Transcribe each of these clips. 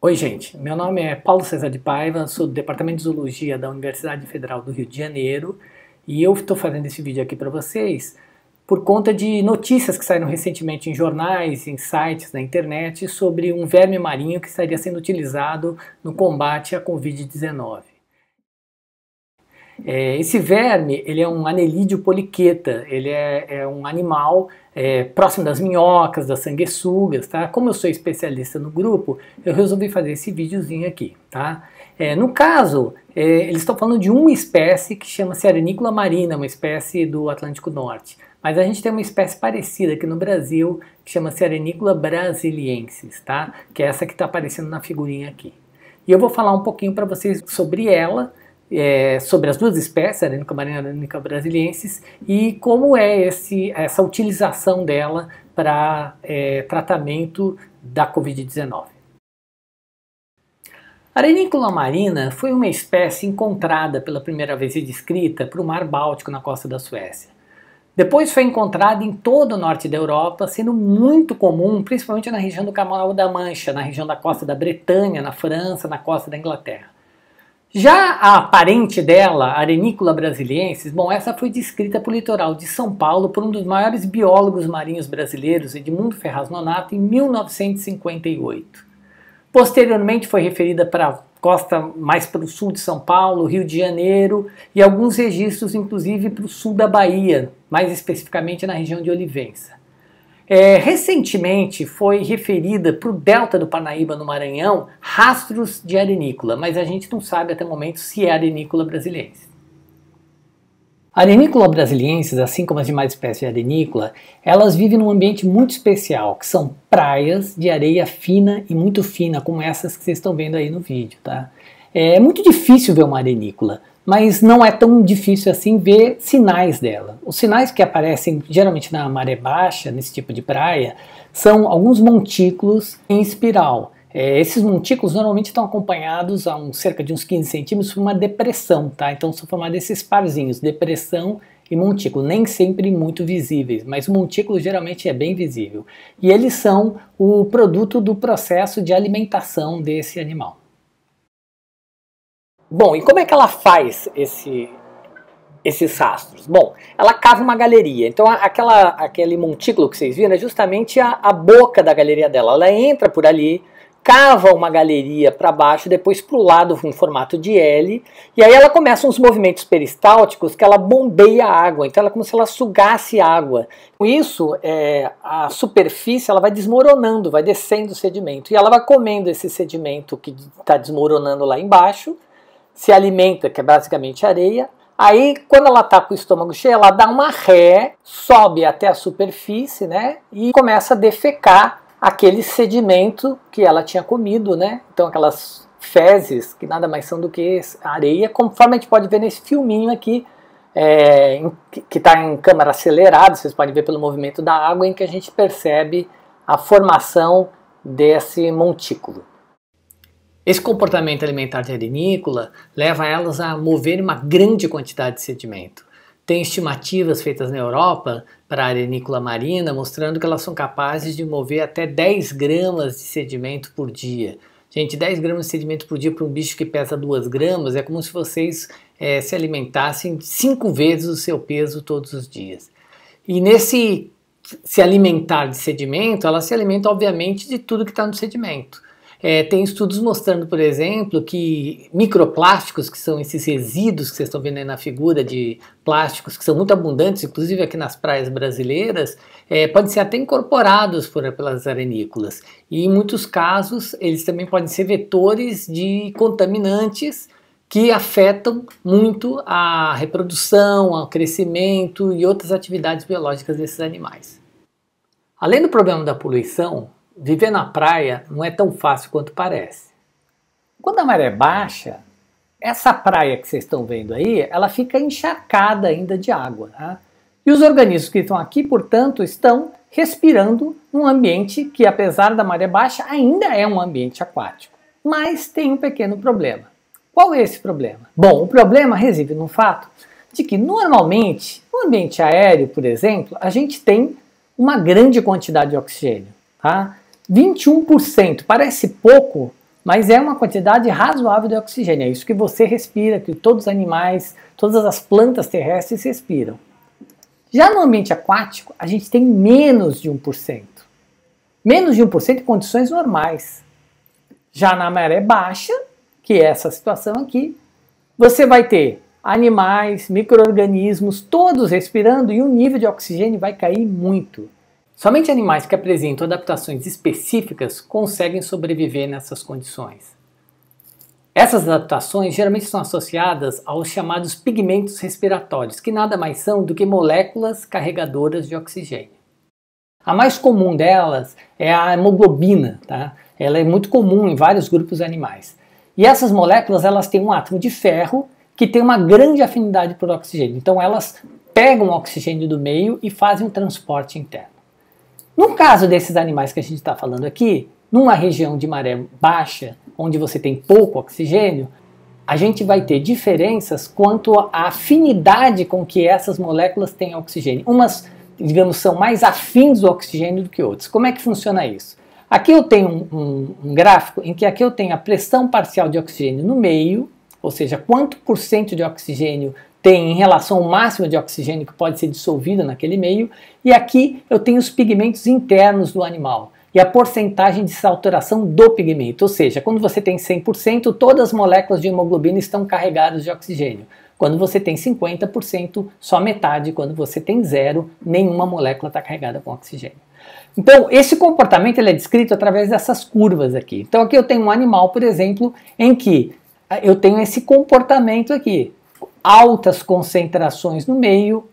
Oi, gente. Meu nome é Paulo César de Paiva, sou do Departamento de Zoologia da Universidade Federal do Rio de Janeiro e eu estou fazendo esse vídeo aqui para vocês por conta de notícias que saíram recentemente em jornais, em sites na internet sobre um verme marinho que estaria sendo utilizado no combate à Covid-19. Esse verme, ele é um anelídeo poliqueta, ele é um animal próximo das minhocas, das sanguessugas, tá? Como eu sou especialista no grupo, eu resolvi fazer esse videozinho aqui, tá? No caso, eles estão falando de uma espécie que chama-se Arenícula marina, uma espécie do Atlântico Norte. Mas a gente tem uma espécie parecida aqui no Brasil, que chama-se Arenícula brasiliensis, tá? Que é essa que está aparecendo na figurinha aqui. E eu vou falar um pouquinho para vocês sobre ela, sobre as duas espécies, Arenícula marina e Arenícula brasiliensis, e como é essa utilização dela para tratamento da Covid-19. A Arenícula marina foi uma espécie encontrada pela primeira vez e descrita para o Mar Báltico, na costa da Suécia. Depois foi encontrada em todo o norte da Europa, sendo muito comum, principalmente na região do Canal da Mancha, na região da costa da Bretanha, na França, na costa da Inglaterra. Já a parente dela, Arenícula brasiliensis, bom, essa foi descrita para o litoral de São Paulo por um dos maiores biólogos marinhos brasileiros, Edmundo Ferraz Nonato, em 1958. Posteriormente foi referida para a costa mais para o sul de São Paulo, Rio de Janeiro e alguns registros inclusive para o sul da Bahia, mais especificamente na região de Olivença. Recentemente foi referida para o delta do Parnaíba, no Maranhão, rastros de arenícula, mas a gente não sabe até o momento se é Arenícula brasiliensis. A Arenícula brasiliensis, assim como as demais espécies de arenícula, elas vivem num ambiente muito especial, que são praias de areia fina e muito fina, como essas que vocês estão vendo aí no vídeo, tá? É muito difícil ver uma arenícula, mas não é tão difícil assim ver sinais dela. Os sinais que aparecem geralmente na maré baixa, nesse tipo de praia, são alguns montículos em espiral. Esses montículos normalmente estão acompanhados a cerca de uns 15 centímetros por uma depressão, tá? Então são formados esses parzinhos, depressão e montículo, nem sempre muito visíveis, mas o montículo geralmente é bem visível. E eles são o produto do processo de alimentação desse animal. Bom, e como é que ela faz esses rastros? Bom, ela cava uma galeria, então aquele montículo que vocês viram é justamente a boca da galeria dela. Ela entra por ali, cava uma galeria para baixo, depois para o lado em formato de L, e aí ela começa uns movimentos peristálticos que ela bombeia a água, então ela é como se ela sugasse água. Com isso, a superfície ela vai desmoronando, vai descendo o sedimento, e ela vai comendo esse sedimento que está desmoronando lá embaixo, se alimenta, que é basicamente areia. Aí, quando ela está com o estômago cheio, ela dá uma ré, sobe até a superfície, né, e começa a defecar aquele sedimento que ela tinha comido, né? Então aquelas fezes, que nada mais são do que areia, conforme a gente pode ver nesse filminho aqui, que está em câmera acelerada, vocês podem ver pelo movimento da água, em que a gente percebe a formação desse montículo. Esse comportamento alimentar de arenícula leva elas a mover uma grande quantidade de sedimento. Tem estimativas feitas na Europa para a arenícula marina mostrando que elas são capazes de mover até 10 gramas de sedimento por dia. Gente, 10 gramas de sedimento por dia para um bicho que pesa 2 gramas é como se vocês se alimentassem 5 vezes o seu peso todos os dias. E nesse se alimentar de sedimento, ela se alimenta obviamente de tudo que está no sedimento. Tem estudos mostrando, por exemplo, que microplásticos, que são esses resíduos que vocês estão vendo aí na figura de plásticos, que são muito abundantes, inclusive aqui nas praias brasileiras, podem ser até incorporados pelas arenículas. E em muitos casos, eles também podem ser vetores de contaminantes que afetam muito a reprodução, o crescimento e outras atividades biológicas desses animais. Além do problema da poluição, viver na praia não é tão fácil quanto parece. Quando a maré baixa, essa praia que vocês estão vendo aí, ela fica encharcada ainda de água, tá? E os organismos que estão aqui, portanto, estão respirando num ambiente que, apesar da maré baixa, ainda é um ambiente aquático. Mas tem um pequeno problema. Qual é esse problema? Bom, o problema reside no fato de que, normalmente, no ambiente aéreo, por exemplo, a gente tem uma grande quantidade de oxigênio, tá? 21%, parece pouco, mas é uma quantidade razoável de oxigênio. É isso que você respira, que todos os animais, todas as plantas terrestres respiram. Já no ambiente aquático, a gente tem menos de 1%. Menos de 1% em condições normais. Já na maré baixa, que é essa situação aqui, você vai ter animais, micro-organismos, todos respirando e o nível de oxigênio vai cair muito. Somente animais que apresentam adaptações específicas conseguem sobreviver nessas condições. Essas adaptações geralmente são associadas aos chamados pigmentos respiratórios, que nada mais são do que moléculas carregadoras de oxigênio. A mais comum delas é a hemoglobina, tá? Ela é muito comum em vários grupos animais. E essas moléculas elas têm um átomo de ferro que tem uma grande afinidade por oxigênio. Então elas pegam o oxigênio do meio e fazem um transporte interno. No caso desses animais que a gente está falando aqui, numa região de maré baixa, onde você tem pouco oxigênio, a gente vai ter diferenças quanto à afinidade com que essas moléculas têm oxigênio. Umas, digamos, são mais afins ao oxigênio do que outras. Como é que funciona isso? Aqui eu tenho um gráfico em que aqui eu tenho a pressão parcial de oxigênio no meio, ou seja, quanto por cento de oxigênio tem em relação ao máximo de oxigênio que pode ser dissolvido naquele meio, e aqui eu tenho os pigmentos internos do animal e a porcentagem de saturação do pigmento, ou seja, quando você tem 100%, todas as moléculas de hemoglobina estão carregadas de oxigênio. Quando você tem 50%, só metade. Quando você tem 0, nenhuma molécula está carregada com oxigênio. Então, esse comportamento ele é descrito através dessas curvas aqui. Então, aqui eu tenho um animal, por exemplo, em que eu tenho esse comportamento aqui. Altas concentrações no meio,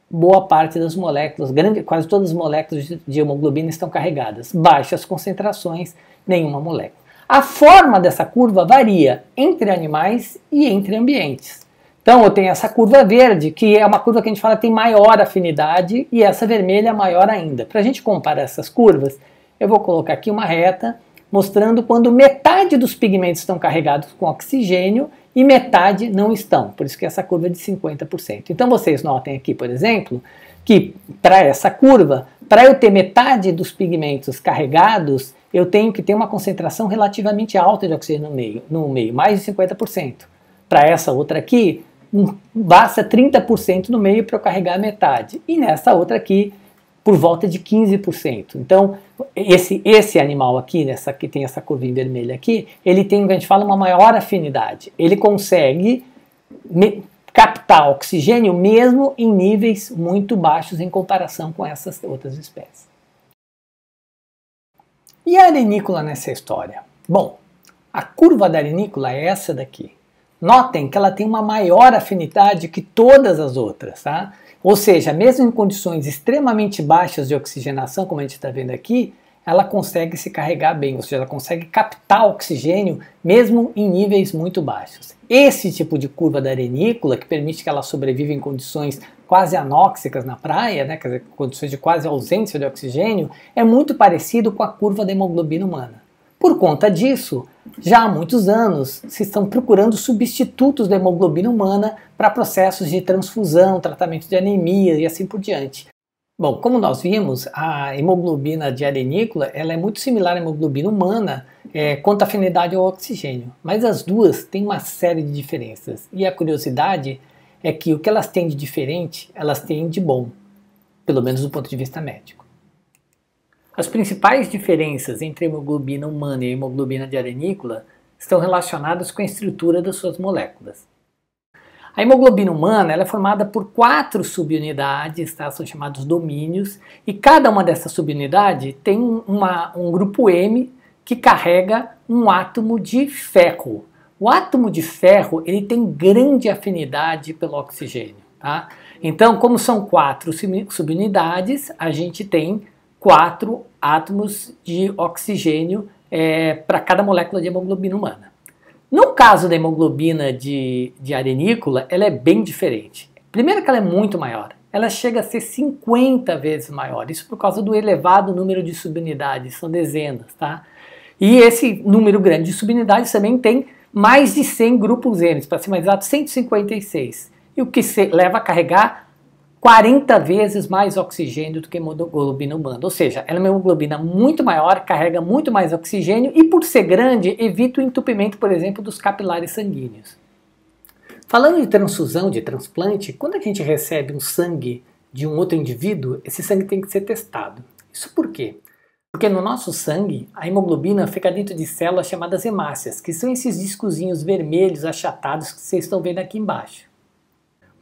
boa parte das moléculas, quase todas as moléculas de hemoglobina estão carregadas. Baixas concentrações, nenhuma molécula. A forma dessa curva varia entre animais e entre ambientes. Então eu tenho essa curva verde, que é uma curva que a gente fala que tem maior afinidade, e essa vermelha maior ainda. Para a gente comparar essas curvas, eu vou colocar aqui uma reta, mostrando quando metade dos pigmentos estão carregados com oxigênio e metade não estão, por isso que essa curva é de 50%. Então vocês notem aqui, por exemplo, que para essa curva, para eu ter metade dos pigmentos carregados, eu tenho que ter uma concentração relativamente alta de oxigênio no meio, mais de 50%. Para essa outra aqui, basta 30% no meio para eu carregar a metade. E nessa outra aqui, por volta de 15%. Então, esse animal aqui, que tem essa curvinha vermelha aqui, ele tem o que a gente fala uma maior afinidade. Ele consegue captar oxigênio mesmo em níveis muito baixos em comparação com essas outras espécies. E a arenícola nessa história? Bom, a curva da arenícola é essa daqui. Notem que ela tem uma maior afinidade que todas as outras, tá? Ou seja, mesmo em condições extremamente baixas de oxigenação, como a gente está vendo aqui, ela consegue se carregar bem, ou seja, ela consegue captar oxigênio mesmo em níveis muito baixos. Esse tipo de curva da arenícola, que permite que ela sobreviva em condições quase anóxicas na praia, né, quer dizer, condições de quase ausência de oxigênio, é muito parecido com a curva da hemoglobina humana. Por conta disso, já há muitos anos se estão procurando substitutos da hemoglobina humana para processos de transfusão, tratamento de anemia e assim por diante. Bom, como nós vimos, a hemoglobina de arenícola ela é muito similar à hemoglobina humana quanto à afinidade ao oxigênio, mas as duas têm uma série de diferenças. E a curiosidade é que o que elas têm de diferente, elas têm de bom, pelo menos do ponto de vista médico. As principais diferenças entre a hemoglobina humana e a hemoglobina de arenícola estão relacionadas com a estrutura das suas moléculas. A hemoglobina humana ela é formada por 4 subunidades, tá? São chamados domínios, e cada uma dessas subunidades tem um grupo M que carrega um átomo de ferro. O átomo de ferro ele tem grande afinidade pelo oxigênio. Tá? Então, como são 4 subunidades, a gente tem 4 átomos de oxigênio para cada molécula de hemoglobina humana. No caso da hemoglobina de arenícola, ela é bem diferente. Primeiro que ela é muito maior, ela chega a ser 50 vezes maior, isso por causa do elevado número de subunidades, são dezenas, tá? E esse número grande de subunidades também tem mais de 100 grupos M, para ser mais exato, 156, e o que leva a carregar 40 vezes mais oxigênio do que a hemoglobina humana. Ou seja, ela é uma hemoglobina muito maior, carrega muito mais oxigênio e, por ser grande, evita o entupimento, por exemplo, dos capilares sanguíneos. Falando de transfusão, de transplante, quando a gente recebe um sangue de um outro indivíduo, esse sangue tem que ser testado. Isso por quê? Porque no nosso sangue, a hemoglobina fica dentro de células chamadas hemácias, que são esses discozinhos vermelhos achatados que vocês estão vendo aqui embaixo.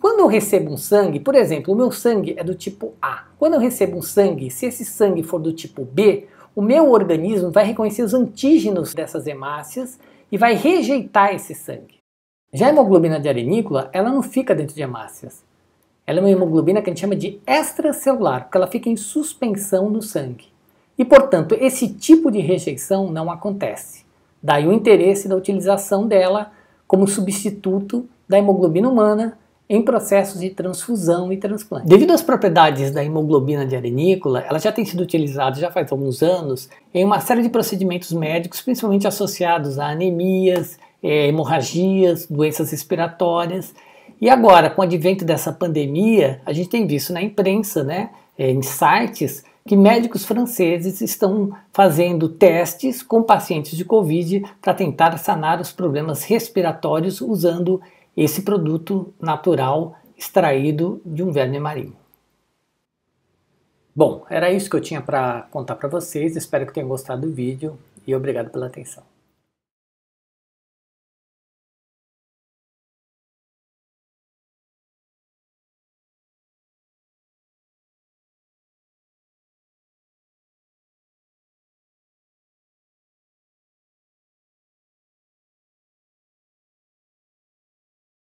Quando eu recebo um sangue, por exemplo, o meu sangue é do tipo A. Quando eu recebo um sangue, se esse sangue for do tipo B, o meu organismo vai reconhecer os antígenos dessas hemácias e vai rejeitar esse sangue. Já a hemoglobina de arenícola, ela não fica dentro de hemácias. Ela é uma hemoglobina que a gente chama de extracelular, porque ela fica em suspensão no sangue. E, portanto, esse tipo de rejeição não acontece. Daí o interesse da utilização dela como substituto da hemoglobina humana em processos de transfusão e transplante. Devido às propriedades da hemoglobina de arenícola, ela já tem sido utilizada já faz alguns anos em uma série de procedimentos médicos, principalmente associados a anemias, hemorragias, doenças respiratórias. E agora, com o advento dessa pandemia, a gente tem visto na imprensa, em sites, que médicos franceses estão fazendo testes com pacientes de Covid para tentar sanar os problemas respiratórios usando esse produto natural extraído de um verme marinho. Bom, era isso que eu tinha para contar para vocês. Espero que tenham gostado do vídeo e obrigado pela atenção.